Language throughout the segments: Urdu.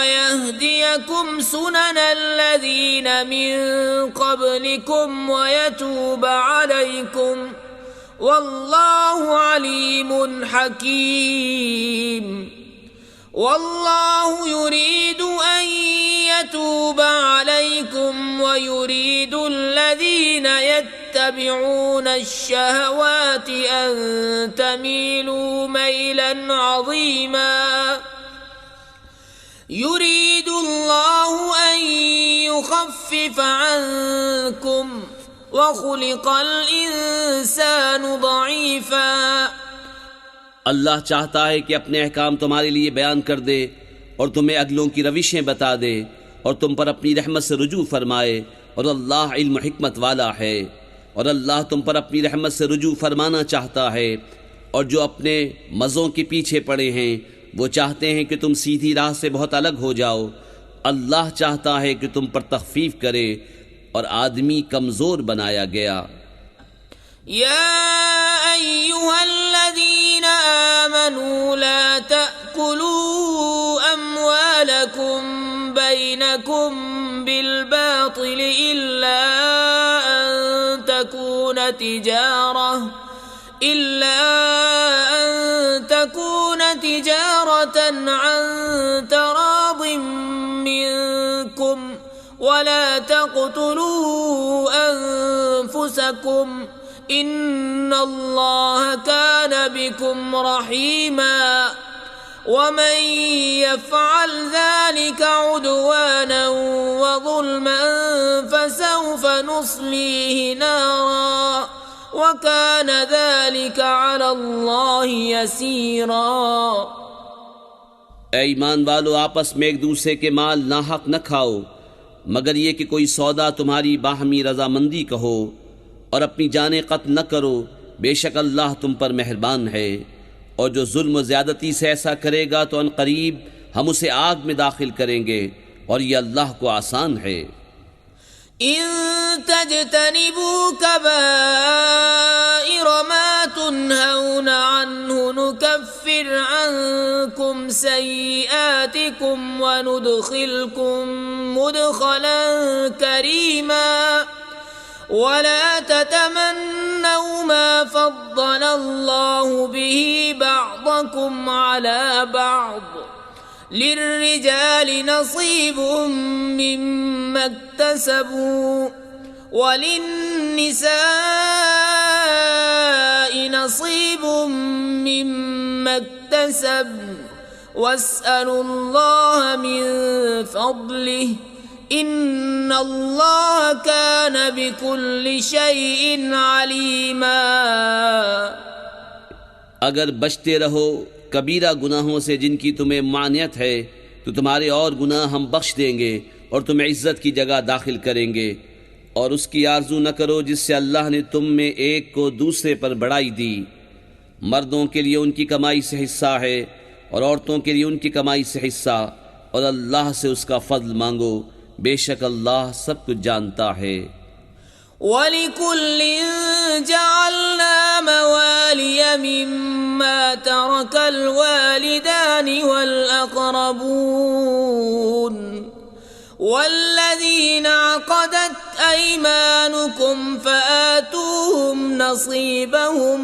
ويهديكم سنن الذين من قبلكم ويتوب عليكم والله عليم حكيم والله يريد أن يتوب عليكم ويريد الذين يتبعون الشهوات أن تميلوا ميلا عظيما يريد الله أن يخفف عنكم وخلق الإنسان ضعيفا۔ اللہ چاہتا ہے کہ اپنے احکام تمہارے لیے بیان کر دے اور تمہیں اگلوں کی روشیں بتا دے اور تم پر اپنی رحمت سے رجوع فرمائے، اور اللہ علم و حکمت والا ہے، اور اللہ تم پر اپنی رحمت سے رجوع فرمانا چاہتا ہے۔ اور جو اپنے مزوں کے پیچھے پڑے ہیں وہ چاہتے ہیں کہ تم سیدھی راہ سے بہت الگ ہو جاؤ، اللہ چاہتا ہے کہ تم پر تخفیف کرے، اور آدمی کمزور بنایا گیا۔ يا أيها الذين آمنوا لا تأكلوا أموالكم بينكم بالباطل إلا أن تكون تجارة عن تراض منكم ولا تقتلوا أنفسكم إن الله كان بكم رحيما ومن يفعل ذلك عدوانا وظلما فسوف نصليه نارا وكان ذلك على الله يسيرا۔ اے ایمان والو، آپس میں ایک دوسرے کے مال ناحق نہ کھاؤ مگر یہ کہ کوئی سودا تمہاری باہمی رضامندی کا ہو، اور اپنی جانیں قتل نہ کرو، بے شک اللہ تم پر مہربان ہے۔ اور جو ظلم و زیادتی سے ایسا کرے گا تو ان قریب ہم اسے آگ میں داخل کریں گے، اور یہ اللہ کو آسان ہے۔ ان تجتنبوا كبائر ما تنهون عنه نكفر عنكم سيئاتكم وندخلكم مدخلا كريما ولا تتمنوا ما فضل الله به بعضكم على بعض للرجال نصيب مما اكتسبوا وللنساء نصيب مما اكتسبن واسألوا الله من فضله ان اللہ کان بکل شیء علیما۔ اگر بچتے رہو کبیرہ گناہوں سے جن کی تمہیں مانعت ہے تو تمہارے اور گناہ ہم بخش دیں گے اور تمہیں عزت کی جگہ داخل کریں گے، اور اس کی آرزو نہ کرو جس سے اللہ نے تم میں ایک کو دوسرے پر بڑائی دی۔ مردوں کے لیے ان کی کمائی سے حصہ ہے اور عورتوں کے لیے ان کی کمائی سے حصہ، اور اللہ سے اس کا فضل مانگو، بے شک اللہ سب کچھ جانتا ہے۔ وَلِكُلٍّ جَعَلْنَا مَوَالِيَ مِمَّا تَرَكَ الْوَالِدَانِ وَالْأَقْرَبُونَ وَالَّذِينَ عَقَدَتْ أَيْمَانُكُمْ فَآتُوهُمْ نَصِيبَهُمْ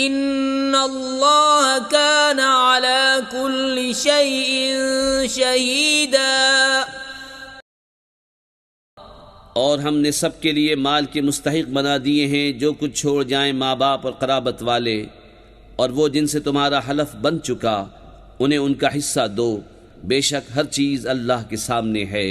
إِنَّ اللَّهَ كَانَ عَلَى كُلِّ شَيْءٍ شَهِيدًا۔ اور ہم نے سب کے لیے مال کے مستحق بنا دیے ہیں جو کچھ چھوڑ جائیں ماں باپ اور قرابت والے، اور وہ جن سے تمہارا حلف بن چکا انہیں ان کا حصہ دو، بے شک ہر چیز اللہ کے سامنے ہے۔